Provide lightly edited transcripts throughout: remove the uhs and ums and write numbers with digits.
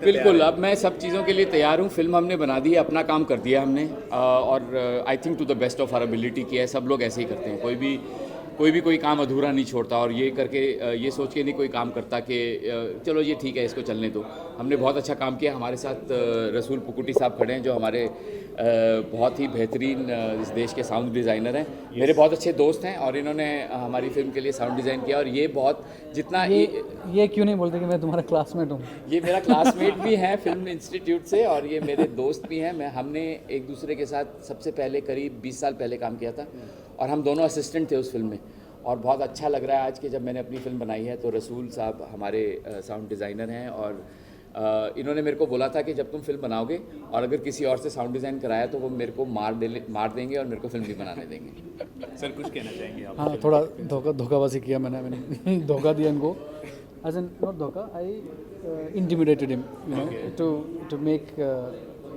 बिल्कुल, अब मैं सब चीज़ों के लिए तैयार हूँ। फिल्म हमने बना दी है, अपना काम कर दिया हमने, और I think to the best of our ability किया है। सब लोग ऐसे ही करते हैं, कोई काम अधूरा नहीं छोड़ता, और ये करके ये सोच के नहीं कोई काम करता कि चलो ये ठीक है, इसको चलने दो। हमने बहुत अच्छा काम किया। हमारे साथ रसूल पुकुटी साहब खड़े हैं, जो हमारे बहुत ही बेहतरीन इस देश के साउंड डिज़ाइनर हैं। मेरे बहुत अच्छे दोस्त हैं, और इन्होंने हमारी फिल्म के लिए साउंड डिज़ाइन किया। और ये बहुत जितना ये क्यों नहीं बोलते कि मैं तुम्हारा क्लासमेट हूँ? ये मेरा क्लासमेट भी है फिल्म इंस्टीट्यूट से, और ये मेरे दोस्त भी हैं। हमने एक दूसरे के साथ सबसे पहले करीब 20 साल पहले काम किया था, और हम दोनों असिस्टेंट थे उस फिल्म में। और बहुत अच्छा लग रहा है आज के जब मैंने अपनी फिल्म बनाई है, तो रसूल साहब हमारे साउंड डिज़ाइनर हैं, और इन्होंने मेरे को बोला था कि जब तुम फिल्म बनाओगे और अगर किसी और से साउंड डिज़ाइन कराया तो वो मेरे को मार देंगे और मेरे को फिल्म भी बनाने देंगे। सर कुछ कहना चाहेंगे आप? हाँ, थोड़ा धोखाबाजी किया मैंने धोखा दिया इनको। एज एन नॉट धोखा, आई intimidated him, you know, to make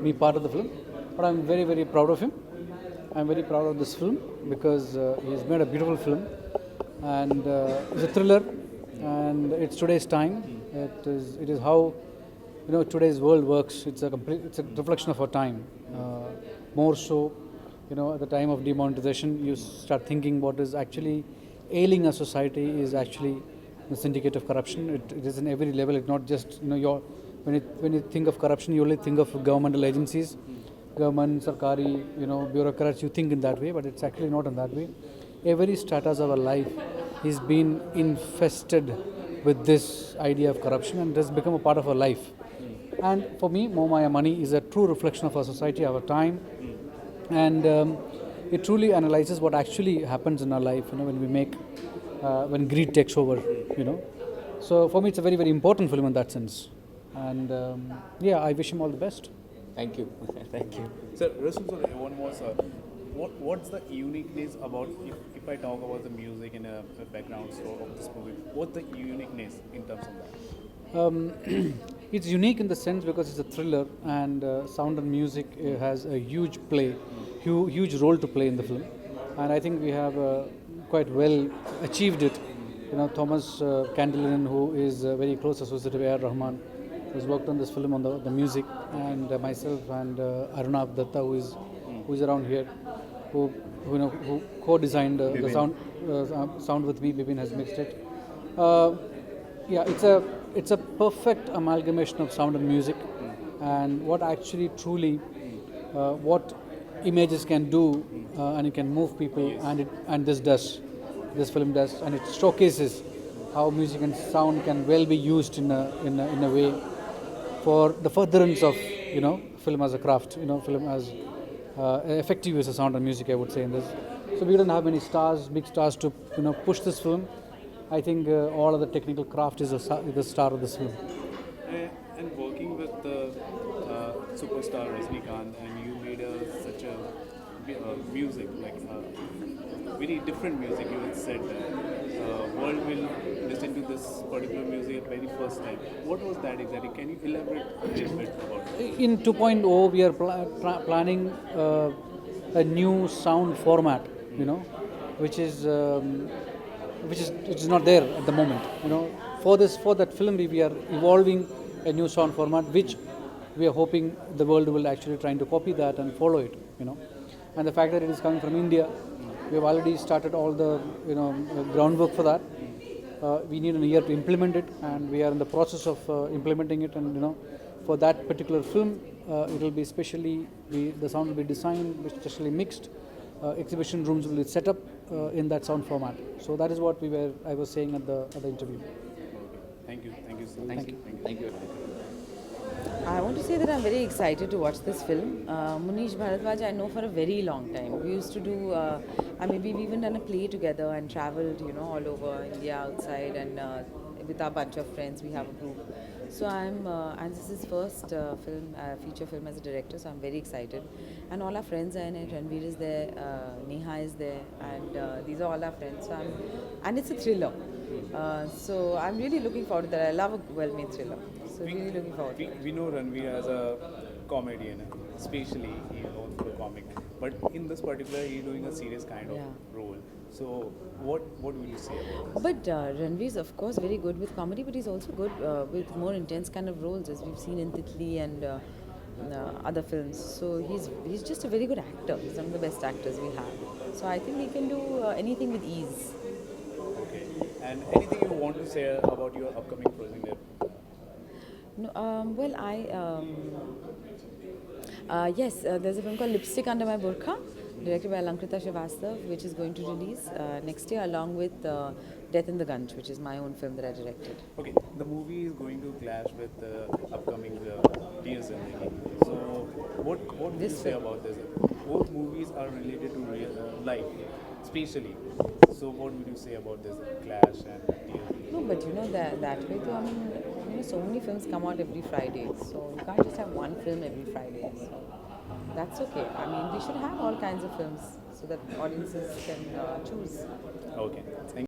me part of the film. But I'm very, very proud of him. I'm very proud of this film because he's made a beautiful film, and it's a thriller, and it's today's time. It is how, you know, today's world works. It's a reflection of our time. More so, you know, at the time of demonetization, you start thinking what is actually ailing our society is actually the syndicate of corruption. It is in every level. It's not just, you know, when you think of corruption, you only think of governmental agencies, government, sarkari, you know, bureaucrats. You think in that way, but it's actually not in that way. Every status of our life is been infested with this idea of corruption, and it has become a part of our life. And for me, More Maya Money is a true reflection of our society, our time, and it truly analyzes what actually happens in our life, you know, when we make, when greed takes over, you know. So for me, it's a very, very important film in that sense. And yeah, I wish him all the best. Thank you. Thank you. Sir, Rasul, sir, one more, sir. What's the uniqueness about, if I talk about the music and the background score of this movie, what's the uniqueness in terms of that? It's unique in the sense because it's a thriller, and sound and music has a huge huge role to play in the film, and I think we have quite well achieved it. You know, Thomas Candelian, who is a very close associate of A.R. Rahman, who's worked on this film on the music, and myself and Arunab Datta, who is around here, who co-designed the sound with me. Bipin has mixed it. Yeah, it's a perfect amalgamation of sound and music, and what actually truly what images can do, and it can move people, and this film does, and it showcases how music and sound can well be used in a way for the furtherance of, you know, film as a craft, you know, film as effective use of sound and music, I would say, in this. So we didn't have many big stars to, you know, push this film. I think all of the technical craft is the star of this film. And working with the superstar Rajnikant, and you made such a music, like very different music, you had said. world will listen to this particular music at very first time. What was that exactly? Can you elaborate a little bit about it? In 2.0, we are planning a new sound format, which is not there at the moment. For that film, we are evolving a new sound format, which we are hoping the world will actually trying to copy that and follow it. And the fact that it is coming from India, we have already started all the groundwork for that. We need a year to implement it, and we are in the process of implementing it. And for that particular film, it will be the sound will be designed, specially mixed. Exhibition rooms will be set up in that sound format. So that is what I was saying at the interview. Thank you. Thank you. I want to say that I'm very excited to watch this film. Munish Bharadwaj I know for a very long time. We used to do, we've even done a play together and travelled, all over India outside, and with our bunch of friends, we have a group. So and this is his first feature film as a director, so I'm very excited. And all our friends are in it. Ranveer is there, Neha is there, and these are all our friends. And it's a thriller. So I'm really looking forward to that. I love a well-made thriller. So really looking forward to it. We know Ranveer as a comedian, especially he is known for comic. But in this particular, he's doing a serious kind of role. So what would you say about this? But Ranveer is of course very good with comedy, but he's also good with more intense kind of roles, as we've seen in Titli and other films. So he's just a very good actor. He's one of the best actors we have. So I think he can do anything with ease. Okay. And anything you want to say about your upcoming project? No, yes, there's a film called Lipstick Under My Burqa, directed by Alankrita Srivastav, which is going to release next year, along with Death in the Gunj, which is my own film that I directed. Okay, the movie is going to clash with the upcoming Tears in the So, what would you say about this? Both movies are related to real life, spatially. So, what would you say about this clash and Tears? No, but that way too, so many films come out every Friday, so you can't just have one film every Friday. So that's okay. We should have all kinds of films so that audiences can choose. Okay, thank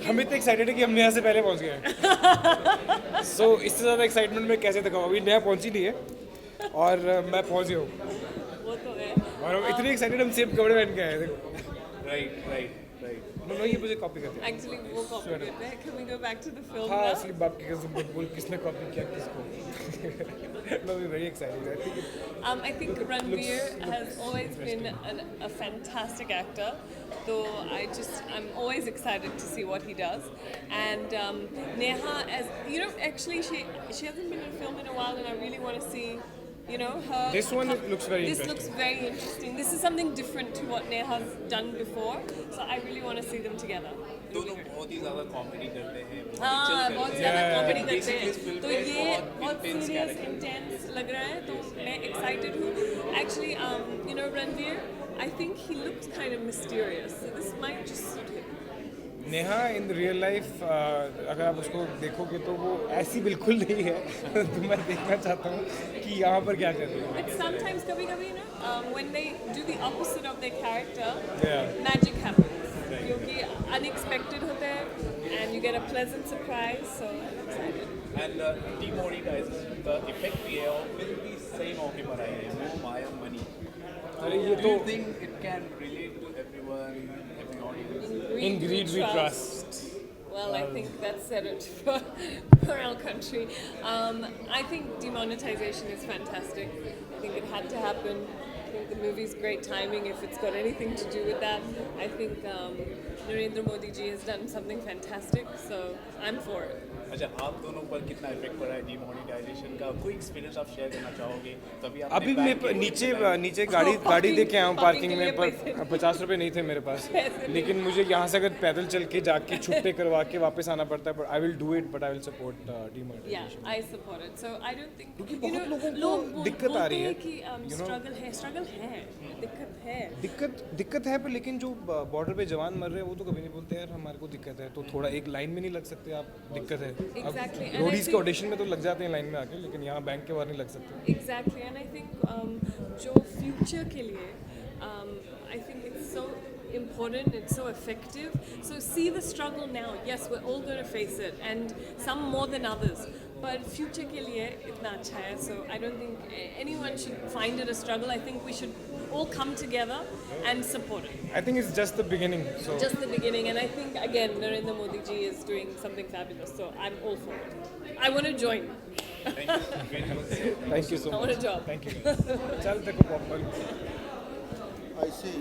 हम इतने excited है कि हम नेहा से पहले पहुंच गए हैं सो इससे ज़्यादा एक्साइटमेंट में कैसे दिखाऊँ अभी नेहा पहुंची नहीं है और मैं पहुंच गया हूँ वो तो है और हम इतने एक्साइटेड हम सेम कपड़े पहन के आए हैं देखो राइट नो ये मुझे कॉपी करते हैं एक्चुअली वो कॉपी करते हैं can we go back to the film हाँ नाउ असली बाप की कसम बोल किसने कॉपी किया किसको no we very excited I think I think Ranveer has always been a fantastic actor. So I'm always excited to see what he does. And Neha, as you know, actually she hasn't been in a film in a while, and I really want to see, her. This one looks very This interesting. looks very interesting. This is something different to what Neha's done before. So I really want to see them together. दोनों बहुत ही ज़्यादा comedy करते हैं हाँ बहुत ज़्यादा comedy करते Basically, इस हैं film तो में ये बहुत बहुत intense सीरियस character. इंटेंस लग रहा है तो मैं एक्साइटेड हूँ actually Ranveer I think he looks kind of mysterious so this might just suit him. Neha in real life अगर आप उसको देखोगे तो वो ऐसी बिल्कुल नहीं है तो मैं देखना चाहता हूँ कि यहाँ पर क्या कर रही है But sometimes कभी-कभी when they do the opposite of their character Yeah. magic happens क्योंकि unexpected होता है and you get a pleasant surprise. So I'm excited. And demonetization का effect भी है और फिल्म भी सही मौके पर आई है वो माया money. Do you think it can relate to everyone, every audience? In greed we trust. Well, I think that's said it for our country. I think demonetization is fantastic. I think it had to happen. I think the movie's great timing if it's got anything to do with that. I think Narendra Modi ji has done something fantastic, so I'm for it. अच्छा आप दोनों पर कितना effect पड़ा है demonetisation का कोई experience आप शेयर करना चाहोगे तभी आप अभी मैं नीचे गाड़ी दे के आया हूँ पार्किंग में पर 50 रुपए नहीं थे मेरे पास लेकिन मुझे यहाँ से अगर पैदल चल के जाके छुट्टे करवा के वापस आना पड़ता है but I will do it but I will support demonetisation. Yeah, I support it. So I don't think क्योंकि बहुत लोगों को दिक्कत आ रही है कि स्ट्रगल है दिक्कत है पर लेकिन जो बॉर्डर पे जवान मर रहे हैं वो तो कभी नहीं बोलते यार हमारे को दिक्कत है तो थोड़ा एक लाइन में नहीं लग सकते आप दिक्कत है. Exactly. And रोडीज के ऑडिशन में तो लग जाते हैं लाइन में आके लेकिन यहाँ बैंक के बाहर नहीं लग सकते. Exactly, and I think जो future के लिए I think it's so important, it's so effective. So see the struggle now. Yes, we're all going to face it, and some more than others. But future के लिए इतना अच्छा है. So I don't think anyone should find it a struggle. I think we should all come together and support it. I think it's just the beginning. So Just the beginning, and I think again Narendra Modi ji is doing something fabulous. So I'm all for it. I want to join. thank you so I much. want a job. Thank you. चल देखो popcorn. I see.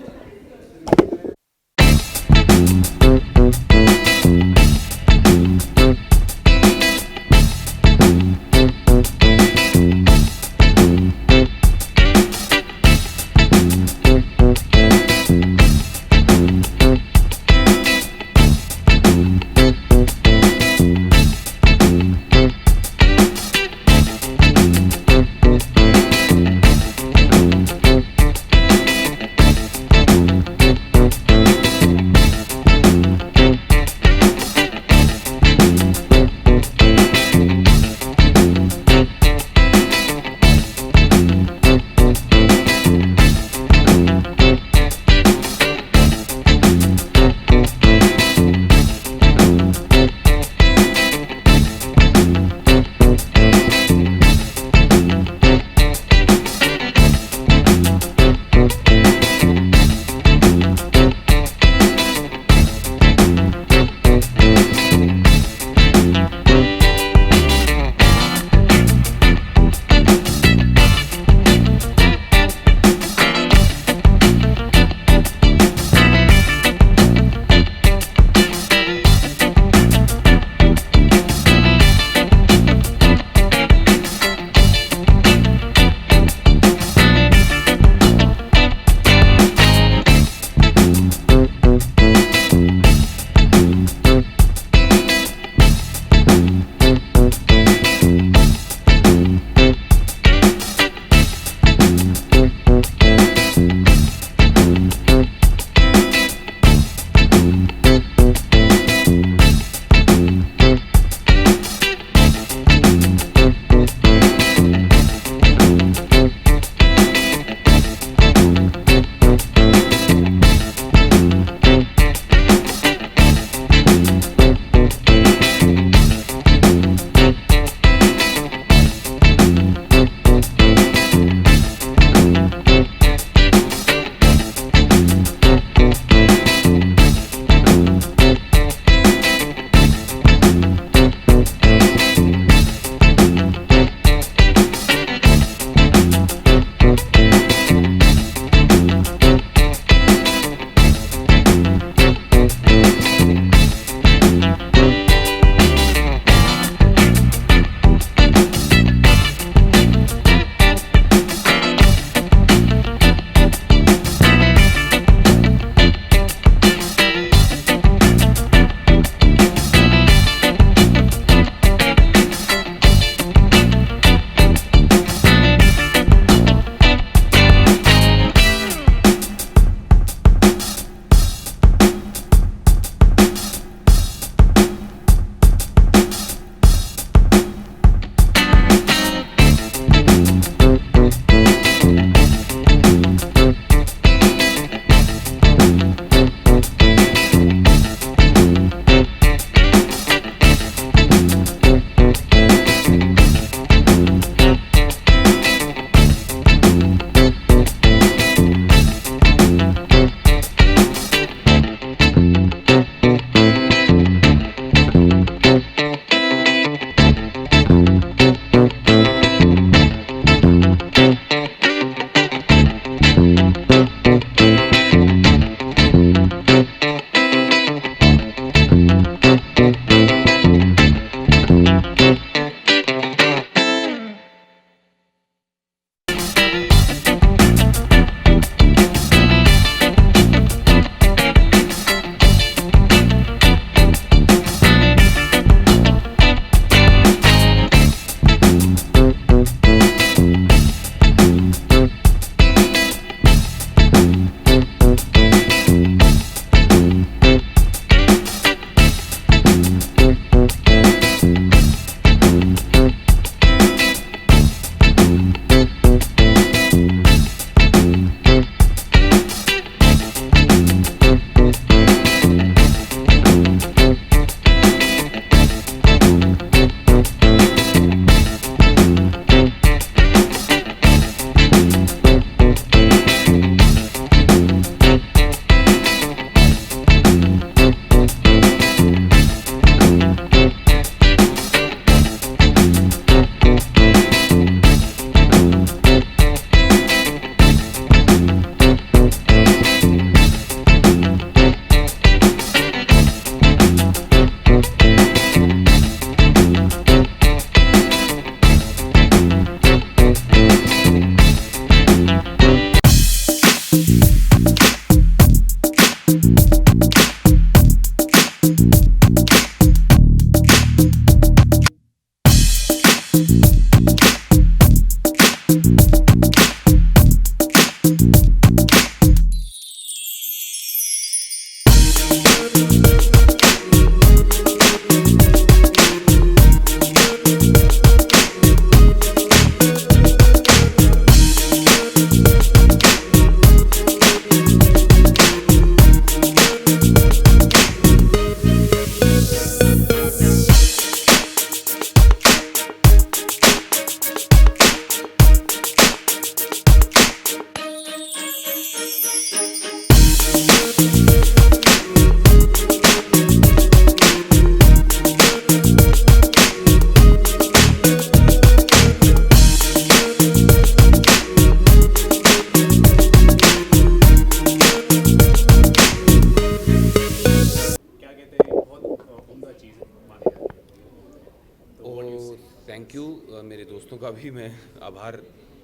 Thank you. मेरे दोस्तों का भी मैं आभार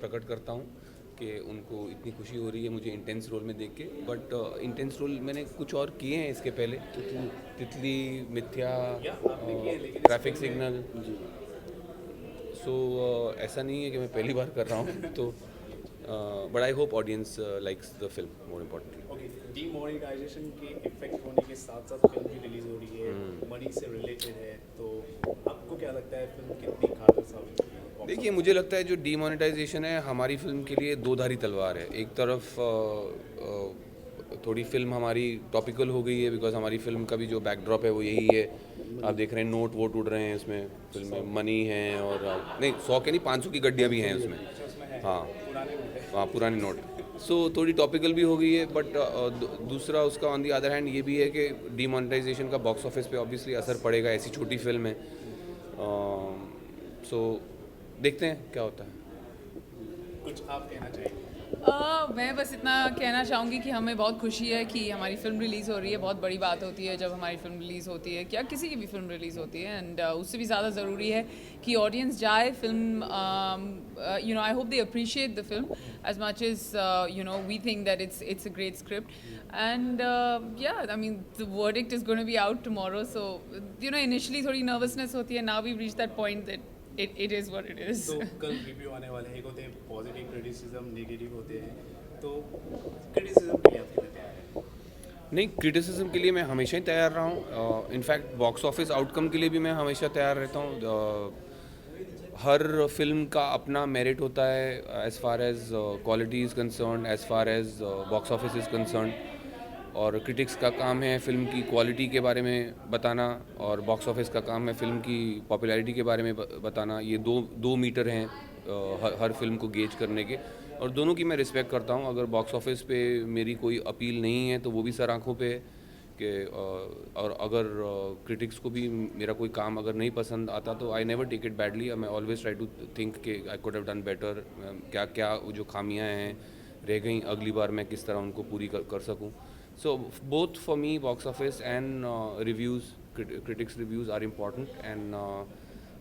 प्रकट करता हूँ कि उनको इतनी खुशी हो रही है मुझे इंटेंस रोल में देख के। बट इंटेंस रोल मैंने कुछ और किए हैं इसके पहले, तितली, मिथ्या, ट्रैफिक सिग्नल। सो ऐसा नहीं है कि मैं पहली बार कर रहा हूँ। तो but I hope audience likes the film more importantly. Okay, demonetisation के इफेक्ट होने के साथ साथ फिल्म भी रिलीज हो रही है, मनी से रिलेटेड है, तो आपको क्या लगता है फिल्म कितनी घातक साबित होगी? देखिए, मुझे लगता है जो डीमोनेटाइजेशन है हमारी फिल्म के लिए दो धारी तलवार है। एक तरफ थोड़ी फिल्म हमारी टॉपिकल हो गई है बिकॉज हमारी फिल्म का भी जो बैकड्रॉप है वो यही है। आप देख रहे हैं नोट वोट उड़ रहे हैं इसमें, फिल्म में मनी है और नहीं 100 के नहीं 500 की गड्डियाँ भी हैं उसमें। हाँ, पुराने नोट। सो थोड़ी टॉपिकल भी हो गई है। बट दूसरा उसका ऑन दी अदर हैंड ये भी है कि डीमोनेटाइजेशन का बॉक्स ऑफिस पे ऑब्वियसली असर पड़ेगा, ऐसी छोटी फिल्म है। सो देखते हैं क्या होता है। कुछ आप कहना चाहेंगे? मैं बस इतना कहना चाहूँगी कि हमें बहुत खुशी है कि हमारी फ़िल्म रिलीज़ हो रही है। बहुत बड़ी बात होती है जब हमारी फ़िल्म रिलीज़ होती है, क्या किसी की भी फ़िल्म रिलीज़ होती है। एंड उससे भी ज़्यादा ज़रूरी है कि ऑडियंस जाए film, you know, I hope they appreciate the film as much as you know we think that it's a great script. And yeah I mean the verdict is going to be out tomorrow. So you know initially थोड़ी nervousness होती है, now we reach that point that it is what it is. तो कल review आने वाले हैं, एक होते हैं पॉजिटिव क्रिटिसिज्म, नेगेटिव होते हैं, तो क्रिटिसिज्म के लिए आप कितने तैयार हैं? नहीं, क्रिटिसिज्म के लिए मैं हमेशा ही तैयार रहा हूँ। इनफैक्ट बॉक्स ऑफिस आउटकम के लिए भी मैं हमेशा तैयार रहता हूँ। हर फिल्म का अपना मेरिट होता है as far as quality is concern, as far as box office is concern. और क्रिटिक्स का काम है फिल्म की क्वालिटी के बारे में बताना और बॉक्स ऑफिस का काम है फिल्म की पॉपुलैरिटी के बारे में बताना। ये दो मीटर हैं हर फिल्म को गेज करने के, और दोनों की मैं रिस्पेक्ट करता हूँ। अगर बॉक्स ऑफिस पे मेरी कोई अपील नहीं है तो वो भी सर आँखों पे कि और अगर क्रिटिक्स को भी मेरा कोई काम अगर नहीं पसंद आता तो I never take it badly. मैं ऑलवेज ट्राई टू थिंक कि I could have done better, क्या क्या जो खामियाँ हैं रह गई अगली बार मैं किस तरह उनको पूरी कर सकूँ। So both for me, box office and reviews, critics reviews are important, and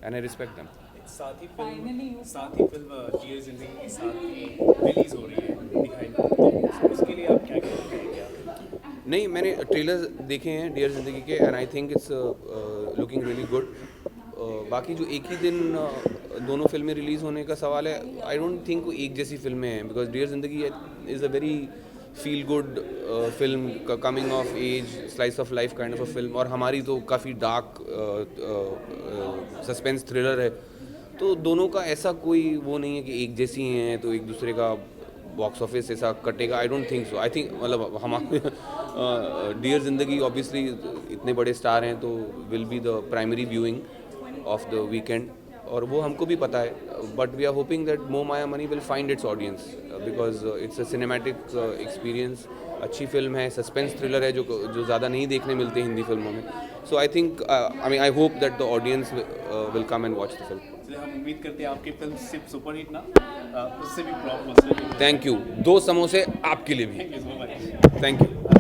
I respect them. साथ ही फिल्म डियर जिंदगी के साथ ही रिलीज हो रही है दिखाई, तो उसके लिए आप क्या कहेंगे? क्या नहीं, मैंने ट्रेलर देखे हैं डियर जिंदगी के and I think it's looking really good. बाकी जो एक ही दिन दोनों फिल्में रिलीज़ होने का सवाल है, आई डोंट थिंक वो एक जैसी फिल्में हैं because dear Zindagi is a very feel good film, coming of age slice of life kind of a film, और हमारी तो काफ़ी डार्क सस्पेंस थ्रिलर है। तो दोनों का ऐसा कोई वो नहीं है कि एक जैसी हैं तो एक दूसरे का बॉक्स ऑफिस ऐसा कटेगा। I don't think so. I think मतलब हमारे डियर जिंदगी ऑब्वियसली इतने बड़े स्टार हैं तो will be the primary viewing of the weekend, और वो हमको भी पता है। But we are hoping that more Maya money will find its audience because it's a cinematic experience. अच्छी फिल्म है, सस्पेंस थ्रिलर है जो ज़्यादा नहीं देखने मिलते हिंदी फिल्मों में। So I think I hope that the audience will come and watch the film. हम उम्मीद करते हैं आपकी फिल्म सिर्फ सुपर हिट ना, उससे भी प्रॉपर। Thank you. 2 समोसे आपके लिए भी। Thank you so much. Thank you.